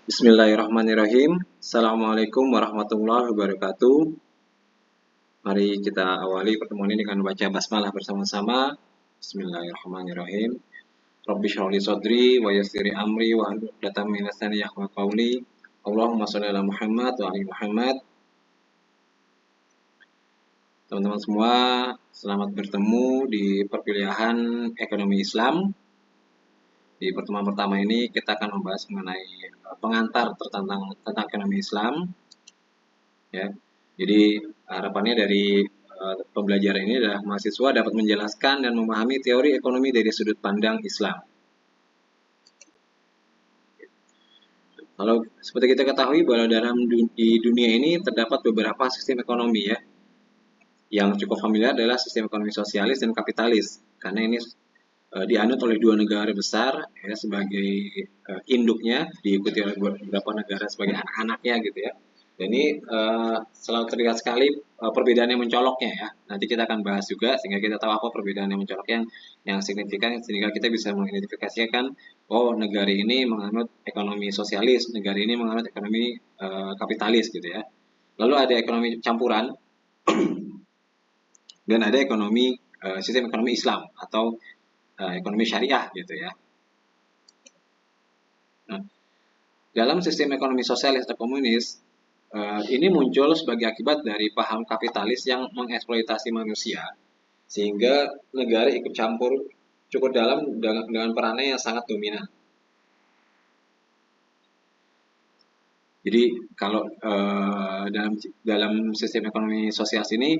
Bismillahirrahmanirrahim. Assalamualaikum warahmatullahi wabarakatuh. Mari kita awali pertemuan ini dengan baca basmalah bersama-sama. Bismillahirrahmanirrahim. Rabbi shrah li sadri wa yassir li amri wa hlul 'uqdatam min lisani yafqahu qawli. Allahumma shalli ala Muhammad wa ali Muhammad. Teman-teman semua, selamat bertemu di perkuliahan Ekonomi Islam. Di pertemuan pertama ini kita akan membahas mengenai pengantar tentang ekonomi Islam. Ya, jadi harapannya dari pembelajaran ini adalah mahasiswa dapat menjelaskan dan memahami teori ekonomi dari sudut pandang Islam. Kalau seperti kita ketahui bahwa di dunia ini terdapat beberapa sistem ekonomi ya. Yang cukup familiar adalah sistem ekonomi sosialis dan kapitalis. Karena ini dianut oleh dua negara besar ya, sebagai induknya, diikuti oleh beberapa negara sebagai anak-anaknya gitu ya. Dan ini selalu terlihat sekali perbedaan yang mencoloknya ya. Nanti kita akan bahas juga sehingga kita tahu apa perbedaan yang mencolok yang signifikan, sehingga kita bisa mengidentifikasikan oh negara ini menganut ekonomi sosialis, negara ini menganut ekonomi kapitalis gitu ya. Lalu ada ekonomi campuran dan ada sistem ekonomi Islam atau ekonomi syariah gitu ya. Nah, dalam sistem ekonomi sosialis atau komunis, ini muncul sebagai akibat dari paham kapitalis yang mengeksploitasi manusia, sehingga negara ikut campur cukup dalam dengan perannya yang sangat dominan. Jadi kalau dalam sistem ekonomi sosialis ini,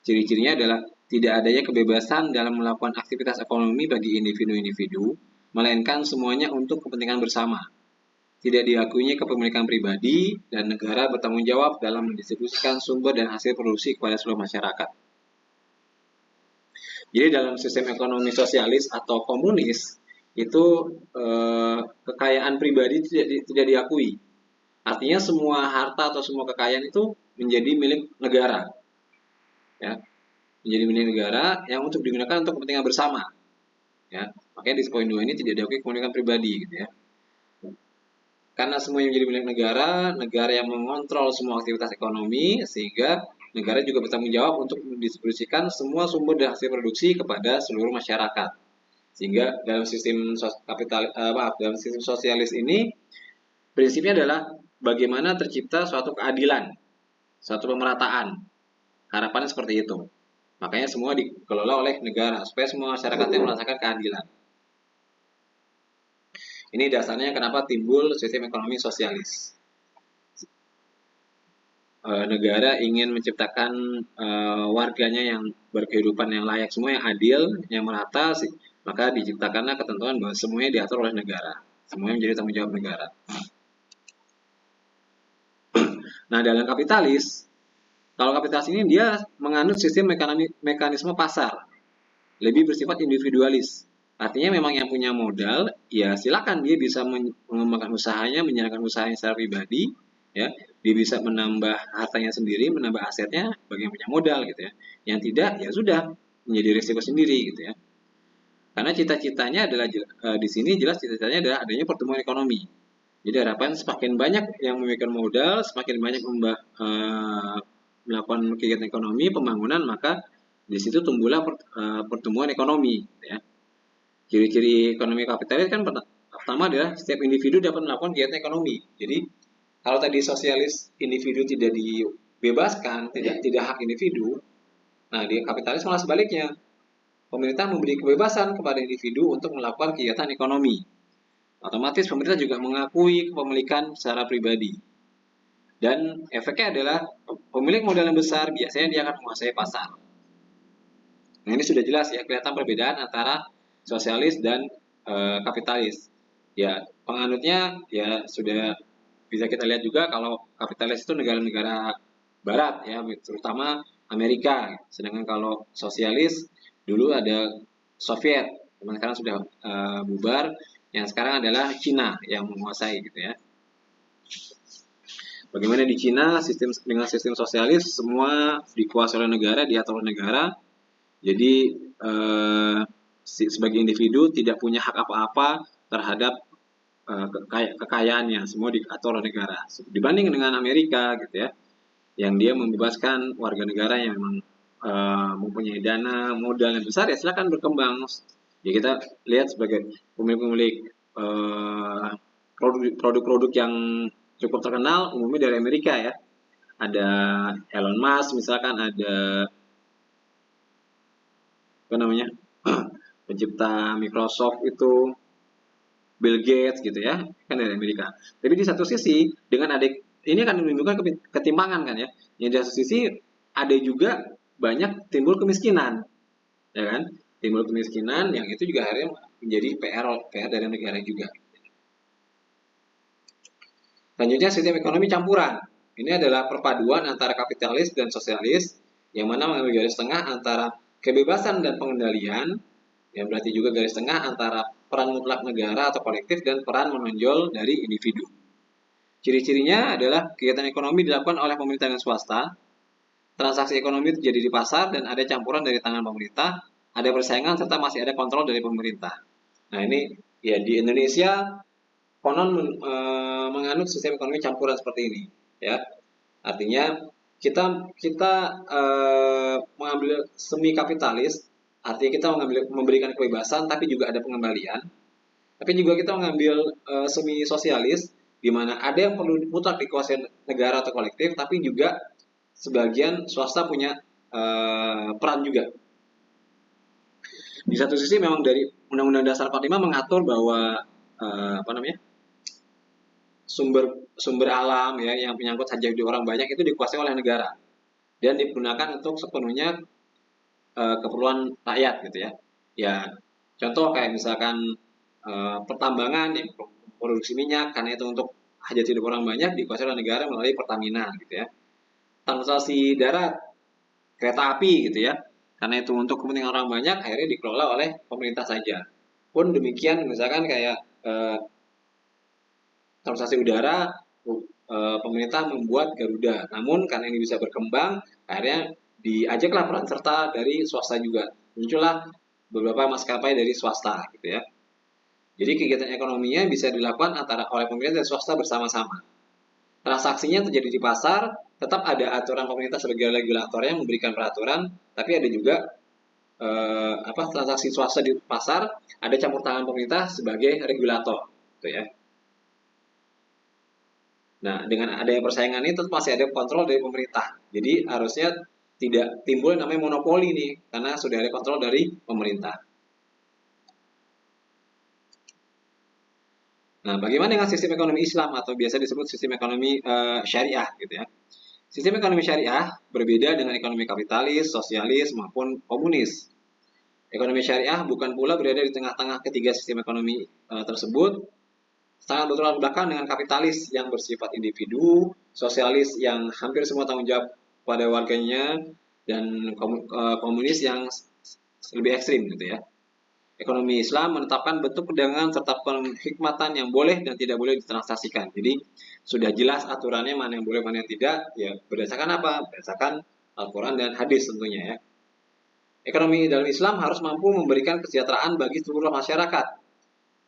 ciri-cirinya adalah tidak adanya kebebasan dalam melakukan aktivitas ekonomi bagi individu-individu, melainkan semuanya untuk kepentingan bersama. Tidak diakuinya kepemilikan pribadi, dan negara bertanggung jawab dalam mendistribusikan sumber dan hasil produksi kepada seluruh masyarakat. Jadi dalam sistem ekonomi sosialis atau komunis, itu kekayaan pribadi tidak diakui. Artinya semua harta atau semua kekayaan itu menjadi milik negara. Ya, menjadi milik negara yang untuk digunakan untuk kepentingan bersama. Ya, makanya di poin 2 ini tidak diakui kepemilikan pribadi gitu ya. Karena semuanya menjadi milik negara, negara yang mengontrol semua aktivitas ekonomi, sehingga negara juga bertanggung jawab untuk mendistribusikan semua sumber dan hasil produksi kepada seluruh masyarakat. Sehingga dalam sistem sosialis ini, prinsipnya adalah bagaimana tercipta suatu keadilan, suatu pemerataan. Harapannya seperti itu. Makanya semua dikelola oleh negara supaya semua masyarakatnya merasakan keadilan. Ini dasarnya kenapa timbul sistem ekonomi sosialis. Negara ingin menciptakan warganya yang berkehidupan yang layak, semua yang adil, yang merata, maka diciptakanlah ketentuan bahwa semuanya diatur oleh negara. Semuanya menjadi tanggung jawab negara. Nah, dalam kapitalis, kalau kapitalis ini dia menganut sistem mekanisme pasar, lebih bersifat individualis. Artinya memang yang punya modal, ya silakan dia bisa mengembangkan usahanya, menjalankan usahanya secara pribadi, ya, dia bisa menambah hartanya sendiri, menambah asetnya bagi yang punya modal gitu ya. Yang tidak, ya sudah menjadi risiko sendiri gitu ya. Karena cita-citanya adalah di sini jelas cita-citanya adalah adanya pertumbuhan ekonomi. Jadi harapan semakin banyak yang memiliki modal, semakin banyak melakukan kegiatan ekonomi, pembangunan, maka di situ tumbuhlah pertumbuhan ekonomi. Ya. Ciri-ciri ekonomi kapitalis kan pertama adalah setiap individu dapat melakukan kegiatan ekonomi. Jadi kalau tadi sosialis individu tidak dibebaskan, tidak hak individu, nah di kapitalis malah sebaliknya. Pemerintah memberi kebebasan kepada individu untuk melakukan kegiatan ekonomi. Otomatis pemerintah juga mengakui kepemilikan secara pribadi. Dan efeknya adalah pemilik modal yang besar biasanya dia akan menguasai pasar. Nah ini sudah jelas ya, kelihatan perbedaan antara sosialis dan kapitalis. Ya penganutnya ya sudah bisa kita lihat juga kalau kapitalis itu negara-negara barat ya, terutama Amerika. Sedangkan kalau sosialis dulu ada Soviet, sekarang sudah bubar. Yang sekarang adalah Cina yang menguasai gitu ya. Bagaimana di Cina dengan sistem sosialis semua dikuasai oleh negara, diatur oleh negara. Jadi sebagai individu tidak punya hak apa-apa terhadap kekayaannya semua diatur oleh negara. Dibanding dengan Amerika gitu ya, yang dia membebaskan warga negara yang memang mempunyai dana modal yang besar ya silakan berkembang. Ya kita lihat sebagai pemilik-pemilik produk-produk yang cukup terkenal umumnya dari Amerika ya. Ada Elon Musk misalkan, ada apa namanya pencipta Microsoft itu Bill Gates gitu ya, kan dari Amerika. Tapi di satu sisi dengan ini akan menimbulkan ketimpangan kan ya. Yang di satu sisi ada juga banyak timbul kemiskinan, ya kan? Timbul kemiskinan yang itu juga akhirnya menjadi PR dari negara juga. Selanjutnya sistem ekonomi campuran. Ini adalah perpaduan antara kapitalis dan sosialis yang mana mengambil garis tengah antara kebebasan dan pengendalian, yang berarti juga garis tengah antara peran mutlak negara atau kolektif dan peran menonjol dari individu. Ciri-cirinya adalah kegiatan ekonomi dilakukan oleh pemerintah dan swasta, transaksi ekonomi terjadi di pasar dan ada campuran dari tangan pemerintah, ada persaingan serta masih ada kontrol dari pemerintah. Nah ini ya di Indonesia konon menganut sistem ekonomi campuran seperti ini, ya. Artinya kita mengambil semi kapitalis, artinya kita memberikan kebebasan, tapi juga ada pengembalian. Tapi juga kita mengambil semi sosialis, di mana ada yang perlu mutlak dikuasai negara atau kolektif, tapi juga sebagian swasta punya peran juga. Di satu sisi memang dari Undang-Undang Dasar 45 mengatur bahwa sumber alam ya yang menyangkut hajat hidup orang banyak itu dikuasai oleh negara dan digunakan untuk sepenuhnya keperluan rakyat gitu ya. Ya contoh kayak misalkan pertambangan yang produksi minyak karena itu untuk hajat hidup orang banyak dikuasai oleh negara melalui Pertamina gitu ya. Transportasi darat, kereta api gitu ya. Karena itu untuk kepentingan orang banyak akhirnya dikelola oleh pemerintah saja. Pun demikian misalkan kayak transportasi udara, pemerintah membuat Garuda. Namun karena ini bisa berkembang, akhirnya diajaklah peran serta dari swasta juga. Muncullah beberapa maskapai dari swasta gitu ya. Jadi kegiatan ekonominya bisa dilakukan oleh pemerintah dan swasta bersama-sama. Transaksinya terjadi di pasar, tetap ada aturan pemerintah sebagai regulator yang memberikan peraturan, tapi ada juga transaksi swasta di pasar, ada campur tangan pemerintah sebagai regulator, gitu ya. Nah, dengan adanya persaingan ini tetap masih ada kontrol dari pemerintah. Jadi harusnya tidak timbul namanya monopoli nih, karena sudah ada kontrol dari pemerintah. Nah, bagaimana dengan sistem ekonomi Islam atau biasa disebut sistem ekonomi syariah gitu ya? Sistem ekonomi syariah berbeda dengan ekonomi kapitalis, sosialis maupun komunis. Ekonomi syariah bukan pula berada di tengah-tengah ketiga sistem ekonomi tersebut, sangat bertolak belakang dengan kapitalis yang bersifat individu, sosialis yang hampir semua tanggung jawab pada warganya, dan komunis yang lebih ekstrim gitu ya. Ekonomi Islam menetapkan bentuk perdagangan serta penghikmatan yang boleh dan tidak boleh ditransaksikan. Jadi sudah jelas aturannya mana yang boleh mana yang tidak. Ya berdasarkan apa? Berdasarkan Al-Quran dan hadis tentunya ya. Ekonomi dalam Islam harus mampu memberikan kesejahteraan bagi seluruh masyarakat,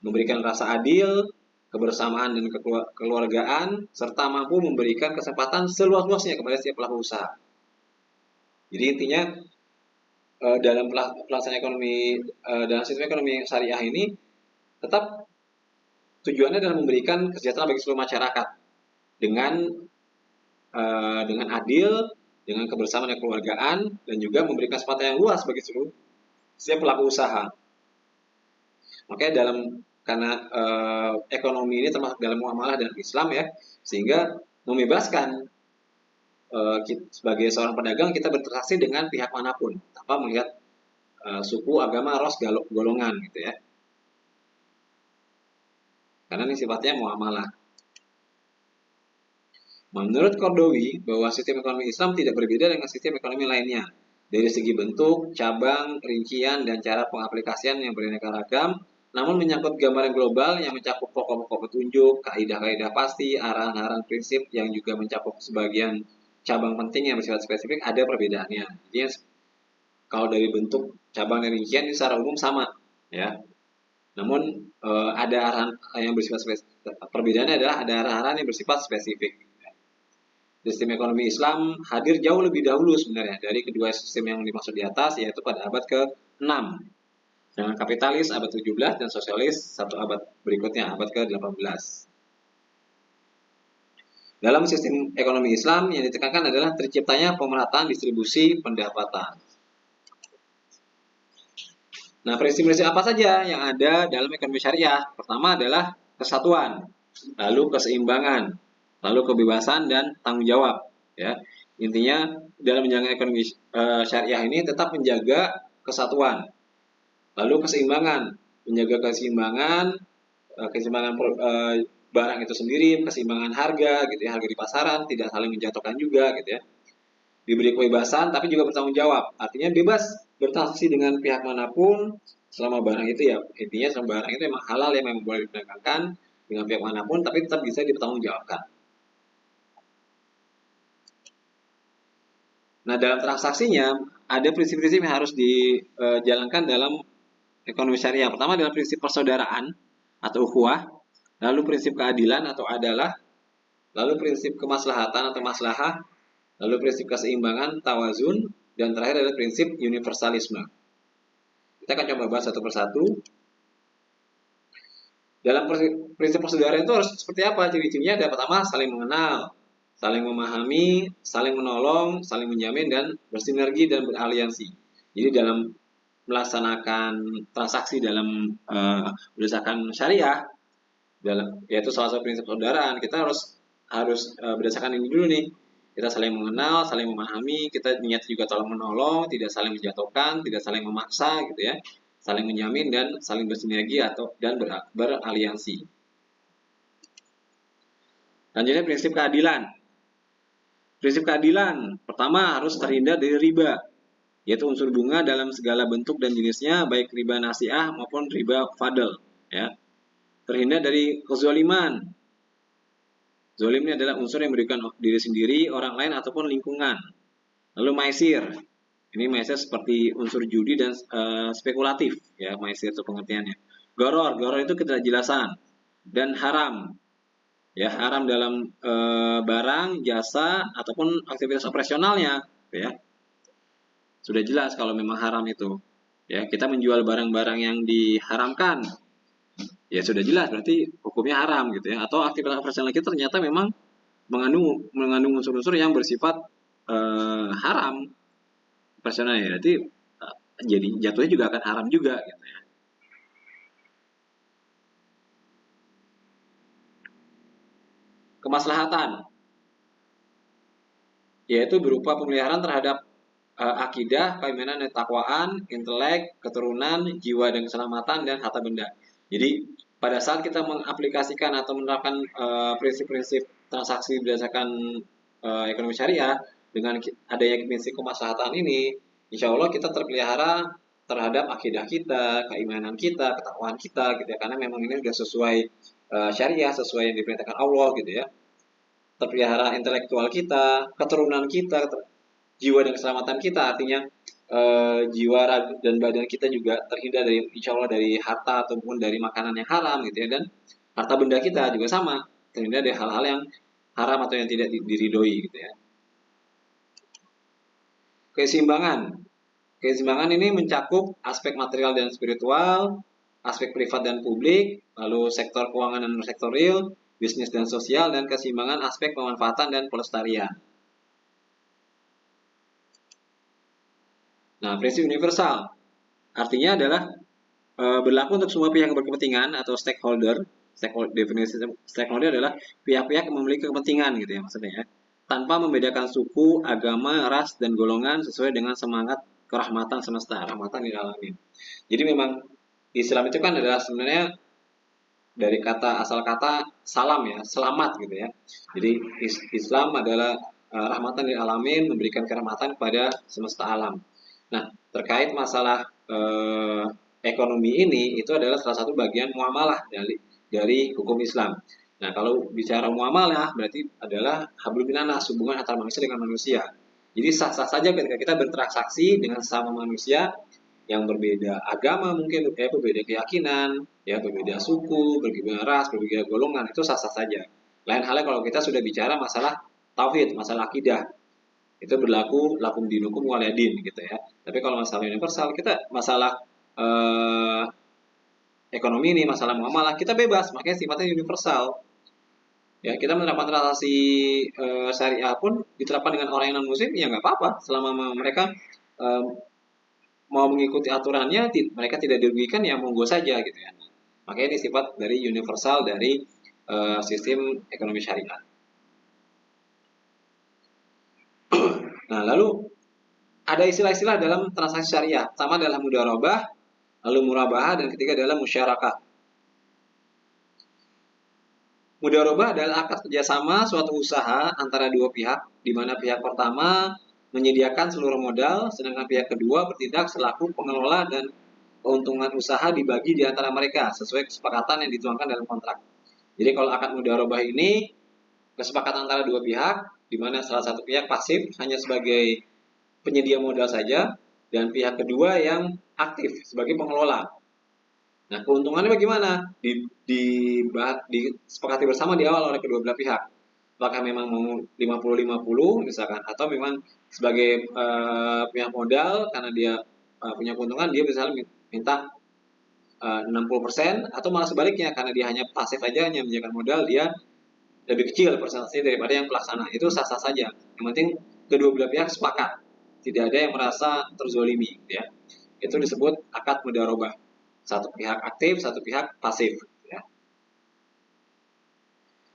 memberikan rasa adil, kebersamaan dan kekeluargaan, serta mampu memberikan kesempatan seluas-luasnya kepada setiap pelaku usaha. Jadi intinya dalam pelaksanaan ekonomi dalam sistem ekonomi syariah ini tetap tujuannya adalah memberikan kesejahteraan bagi seluruh masyarakat dengan adil, dengan kebersamaan dan kekeluargaan, dan juga memberikan kesempatan yang luas bagi seluruh setiap pelaku usaha. Makanya karena ekonomi ini termasuk dalam muamalah dan Islam ya, sehingga membebaskan sebagai seorang pedagang kita bertransaksi dengan pihak manapun tanpa melihat suku, agama, ras, golongan gitu ya. Karena ini sifatnya muamalah. Menurut Kordowi bahwa sistem ekonomi Islam tidak berbeda dengan sistem ekonomi lainnya dari segi bentuk, cabang, rincian, dan cara pengaplikasian yang beraneka ragam, namun menyangkut gambaran global yang mencakup pokok-pokok petunjuk, kaidah-kaidah pasti, arahan-arahan prinsip yang juga mencakup sebagian cabang penting yang bersifat spesifik ada perbedaannya. Jadi kalau dari bentuk cabang dan rincian ini secara umum sama, ya. Namun ada arahan yang bersifat spesifik. Perbedaannya adalah ada arahan yang bersifat spesifik. Sistem ekonomi Islam hadir jauh lebih dahulu sebenarnya dari kedua sistem yang dimaksud di atas, yaitu pada abad ke-6. Dengan kapitalis abad 17 dan sosialis satu abad berikutnya, abad ke-18. Dalam sistem ekonomi Islam yang ditekankan adalah terciptanya pemerataan distribusi pendapatan. Nah, prinsip-prinsip apa saja yang ada dalam ekonomi syariah? Pertama adalah kesatuan, lalu keseimbangan, lalu kebebasan dan tanggung jawab. Ya, intinya dalam menjalankan ekonomi syariah ini tetap menjaga kesatuan, lalu keseimbangan, menjaga keseimbangan barang itu sendiri, keseimbangan harga, gitu ya, harga di pasaran tidak saling menjatuhkan juga, gitu ya. Diberi kebebasan tapi juga bertanggung jawab, artinya bebas bertransaksi dengan pihak manapun selama barang itu, ya intinya selama barang itu memang halal, yang memang boleh diperdagangkan dengan pihak manapun, tapi tetap bisa dipertanggungjawabkan. Nah, dalam transaksinya ada prinsip-prinsip yang harus dijalankan dalam ekonomi syariah. Pertama adalah prinsip persaudaraan atau ukhuwah, lalu prinsip keadilan atau adalah, lalu prinsip kemaslahatan atau maslahah, lalu prinsip keseimbangan tawazun, dan terakhir adalah prinsip universalisme. Kita akan coba bahas satu persatu. Dalam prinsip persaudaraan itu harus seperti apa? Ciri-cirinya ada pertama saling mengenal, saling memahami, saling menolong, saling menjamin, dan bersinergi dan beraliansi. Jadi dalam melaksanakan transaksi dalam berdasarkan syariah, yaitu salah satu prinsip persaudaraan, kita harus berdasarkan ini dulu nih. Kita saling mengenal, saling memahami, kita niat juga tolong menolong, tidak saling menjatuhkan, tidak saling memaksa, gitu ya, saling menjamin dan saling bersinergi dan beraliansi. Lanjutnya prinsip keadilan. Prinsip keadilan pertama harus terhindar dari riba, yaitu unsur bunga dalam segala bentuk dan jenisnya, baik riba nasiah maupun riba fadl, ya. Terhindar dari kezaliman. Zalim ini adalah unsur yang merugikan diri sendiri, orang lain ataupun lingkungan. Lalu maisir. Ini maisir seperti unsur judi dan spekulatif, ya, maisir itu pengertiannya. Goror itu ketidakjelasan. Dan haram. Ya, haram dalam barang, jasa ataupun aktivitas operasionalnya, ya. Sudah jelas kalau memang haram itu. Ya, kita menjual barang-barang yang diharamkan, ya sudah jelas berarti hukumnya haram, gitu ya. Atau aktivitas operasional kita ternyata memang mengandung unsur-unsur yang bersifat haram operasionalnya, berarti jadi jatuhnya juga akan haram juga, gitu ya. Kemaslahatan, yaitu berupa pemeliharaan terhadap akidah, keimanan dan takwaan, intelek, keturunan, jiwa dan keselamatan, dan harta benda. Jadi pada saat kita mengaplikasikan atau menerapkan prinsip-prinsip transaksi berdasarkan ekonomi syariah dengan adanya prinsip kemaslahatan ini, insya Allah kita terpelihara terhadap akidah kita, keimanan kita, ketakwaan kita, gitu ya, karena memang ini sudah sesuai syariah, sesuai yang diperintahkan Allah, gitu ya. Terpelihara intelektual kita, keturunan kita, jiwa dan keselamatan kita, artinya jiwa dan badan kita juga terhindar dari, insya Allah, dari harta ataupun dari makanan yang haram, gitu ya. Dan harta benda kita juga sama, terhindar dari hal-hal yang haram atau yang tidak diridhoi, gitu ya. Keseimbangan ini mencakup aspek material dan spiritual, aspek privat dan publik, lalu sektor keuangan dan sektor real, bisnis dan sosial, dan keseimbangan aspek pemanfaatan dan pelestarian. Nah, prinsip universal artinya adalah berlaku untuk semua pihak yang berkepentingan atau stakeholder. Definisi stakeholder adalah pihak-pihak yang memiliki kepentingan, gitu ya, maksudnya ya, tanpa membedakan suku, agama, ras, dan golongan sesuai dengan semangat kerahmatan semesta, rahmatan lil alamin. Jadi memang Islam itu kan adalah sebenarnya dari asal kata salam, ya, selamat, gitu ya. Jadi Islam adalah rahmatan lil alamin, memberikan kerahmatan kepada semesta alam. Nah, terkait masalah ekonomi ini, itu adalah salah satu bagian muamalah dari hukum Islam. Nah, kalau bicara muamalah berarti adalah hablum minanas, hubungan antara manusia dengan manusia. Jadi sah-sah saja ketika kita bertransaksi dengan sesama manusia yang berbeda agama mungkin, berbeda keyakinan, ya berbeda suku, berbeda ras, berbeda golongan, itu sah-sah saja. Lain halnya kalau kita sudah bicara masalah tauhid, masalah akidah, itu berlaku lakum dinukum waliyadin gitu ya. Tapi kalau masalah universal, kita masalah eh, ekonomi ini, masalah muamalah, kita bebas, makanya sifatnya universal. Ya, kita menerapkan transaksi syariah pun diterapkan dengan orang yang non muslim, ya nggak apa-apa, selama mereka eh, mau mengikuti aturannya, mereka tidak dirugikan, ya monggo saja gitu ya. Makanya ini sifat dari universal dari sistem ekonomi syariah. Nah, lalu ada istilah-istilah dalam transaksi syariah. Pertama adalah mudharabah, lalu murabahah, dan ketiga adalah musyarakah. Mudharabah adalah akad kerjasama suatu usaha antara dua pihak, di mana pihak pertama menyediakan seluruh modal, sedangkan pihak kedua bertindak selaku pengelola dan keuntungan usaha dibagi di antara mereka sesuai kesepakatan yang dituangkan dalam kontrak. Jadi kalau akad mudharabah ini kesepakatan antara dua pihak, di mana salah satu pihak pasif hanya sebagai penyedia modal saja, dan pihak kedua yang aktif sebagai pengelola. Nah, keuntungannya bagaimana? Disepakati bersama di awal oleh kedua belah pihak. Apakah memang mau 50-50 misalkan, atau memang sebagai pihak modal karena dia punya keuntungan, dia misalnya minta 60%, atau malah sebaliknya karena dia hanya pasif aja, hanya menjaga modal, dia lebih kecil persentase daripada yang pelaksana. Itu sah-sah saja. Yang penting kedua belah pihak sepakat, tidak ada yang merasa terzolimi, ya. Itu disebut akad mudharabah. Satu pihak aktif, satu pihak pasif, ya.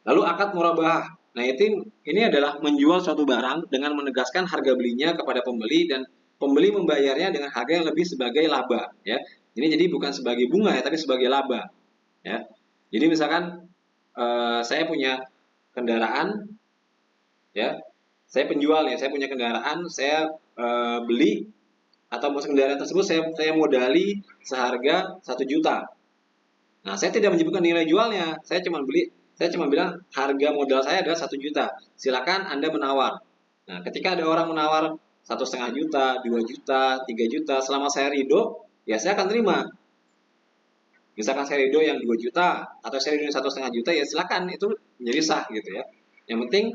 Lalu akad murabahah. Nah, ini adalah menjual suatu barang dengan menegaskan harga belinya kepada pembeli, dan pembeli membayarnya dengan harga yang lebih sebagai laba, ya. Ini jadi bukan sebagai bunga ya, tapi sebagai laba, ya. Jadi misalkan saya punya kendaraan, ya. Saya penjual ya, saya punya kendaraan, saya beli, atau kendaraan tersebut saya modali seharga 1 juta. Nah, saya tidak menyebutkan nilai jualnya, saya cuma bilang harga modal saya adalah 1 juta. Silakan Anda menawar. Nah, ketika ada orang menawar 1,5 juta, 2 juta, 3 juta, selama saya ridho, ya saya akan terima. Misalkan saya ridho yang 2 juta, atau saya ridho 1,5 juta, ya silakan, itu menjadi sah gitu ya. Yang penting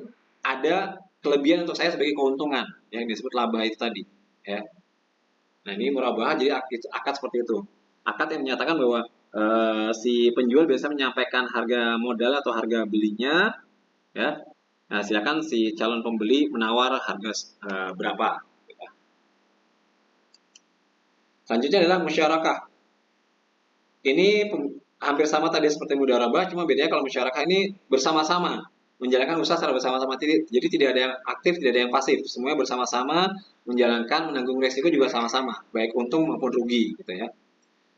ada kelebihan untuk saya sebagai keuntungan, yang disebut laba itu tadi, ya. Nah, ini murabahah, jadi akad seperti itu. Akad yang menyatakan bahwa si penjual biasa menyampaikan harga modal atau harga belinya, ya. Nah, silakan si calon pembeli menawar harga berapa. Selanjutnya adalah musyarakah. Ini hampir sama tadi seperti mudharabah, cuma bedanya kalau musyarakah ini bersama-sama menjalankan usaha secara bersama-sama. Jadi tidak ada yang aktif, tidak ada yang pasif. Semuanya bersama-sama menjalankan, menanggung resiko juga sama-sama, baik untung maupun rugi gitu ya.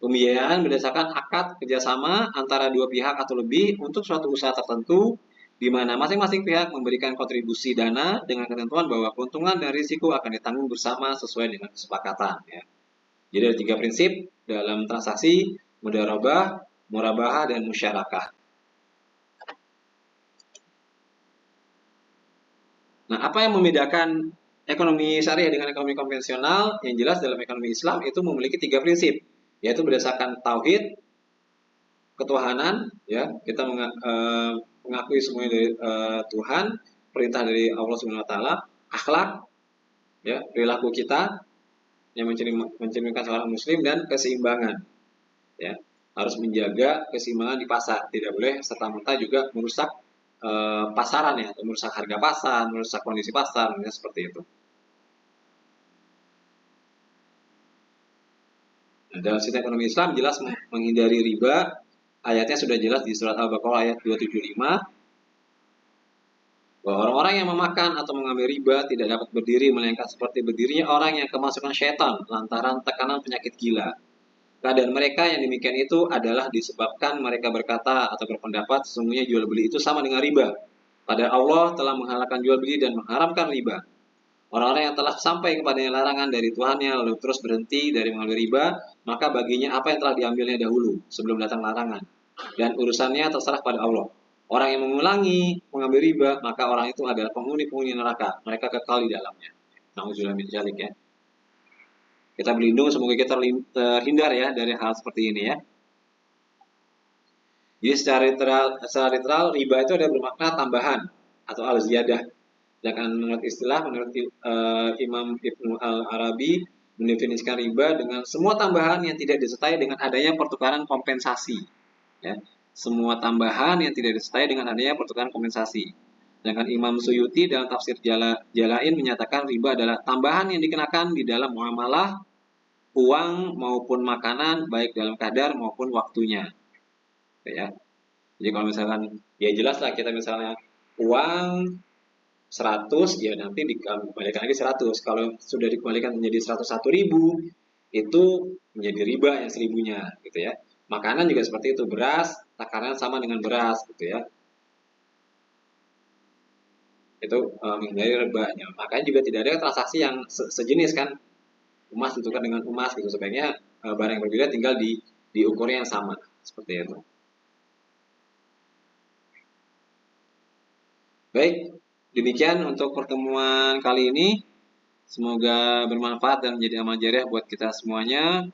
Pembiayaan berdasarkan akad kerjasama antara dua pihak atau lebih untuk suatu usaha tertentu, di mana masing-masing pihak memberikan kontribusi dana dengan ketentuan bahwa keuntungan dan risiko akan ditanggung bersama sesuai dengan kesepakatan. Ya. Jadi ada 3 prinsip dalam transaksi: mudharabah, murabahah, dan musyarakah. Nah, apa yang membedakan ekonomi syariah dengan ekonomi konvensional? Yang jelas dalam ekonomi Islam itu memiliki 3 prinsip, yaitu berdasarkan tauhid, ketuhanan, ya, kita mengakui semuanya dari Tuhan, perintah dari Allah Subhanahu wa taala, akhlak, ya, perilaku kita yang mencerminkan seorang muslim, dan keseimbangan, ya. Harus menjaga keseimbangan di pasar, tidak boleh serta-merta juga merusak pasaran ya, atau merusak harga pasar, merusak kondisi pasar, seperti itu. Nah, dalam sistem ekonomi Islam jelas menghindari riba. Ayatnya sudah jelas di surat Al-Baqarah ayat 275, bahwa orang-orang yang memakan atau mengambil riba tidak dapat berdiri melainkan seperti berdirinya orang yang kemasukan syaitan lantaran tekanan penyakit gila. Keadaan mereka yang demikian itu adalah disebabkan mereka berkata atau berpendapat sesungguhnya jual beli itu sama dengan riba. Padahal Allah telah menghalalkan jual beli dan mengharamkan riba. Orang-orang yang telah sampai kepadanya larangan dari Tuhannya lalu terus berhenti dari mengambil riba, maka baginya apa yang telah diambilnya dahulu sebelum datang larangan. Dan urusannya terserah pada Allah. Orang yang mengulangi mengambil riba, maka orang itu adalah penghuni-penghuni neraka. Mereka kekal di dalamnya. Nauzubillah min dzalik, ya. Kita berlindung, semoga kita terhindar ya dari hal seperti ini ya. Jadi secara literal riba itu ada bermakna tambahan atau al-ziyadah. Sedangkan menurut istilah, menurut Imam Ibnu Al-Arabi mendefinisikan riba dengan semua tambahan yang tidak disertai dengan adanya pertukaran kompensasi. Ya. Semua tambahan yang tidak disertai dengan adanya pertukaran kompensasi. Sedangkan Imam Suyuti dalam tafsir Jalain menyatakan riba adalah tambahan yang dikenakan di dalam muamalah uang maupun makanan, baik dalam kadar maupun waktunya. Ya. Jadi kalau misalkan, ya jelas lah kita misalnya uang 100, ya nanti dikembalikan lagi 100. Kalau sudah dikembalikan menjadi 101.000, itu menjadi riba yang 1.000-nya gitu ya. Makanan juga seperti itu, beras takaran sama dengan beras gitu ya. Itu menghindari ribanya. Makanya juga tidak ada transaksi yang sejenis kan, emas ditukar dengan emas gitu. Sebaiknya barang yang berbeda tinggal diukurnya yang sama seperti itu. Baik, demikian untuk pertemuan kali ini. Semoga bermanfaat dan menjadi amal jariah buat kita semuanya.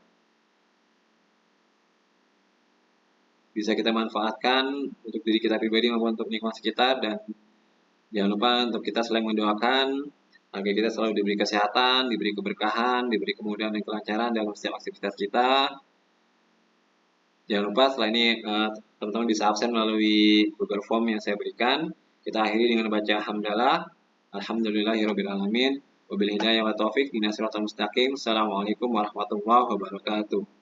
Bisa kita manfaatkan untuk diri kita pribadi maupun untuk lingkungan sekitar, dan jangan lupa untuk kita selalu mendoakan agar kita selalu diberi kesehatan, diberi keberkahan, diberi kemudahan dan kelancaran dalam setiap aktivitas kita. Jangan lupa setelah ini teman-teman bisa absen melalui Google Form yang saya berikan. Kita akhiri dengan baca hamdalah. Alhamdulillahirabbil alamin. Wabil hidayah wa taufik. Assalamualaikum warahmatullahi wabarakatuh.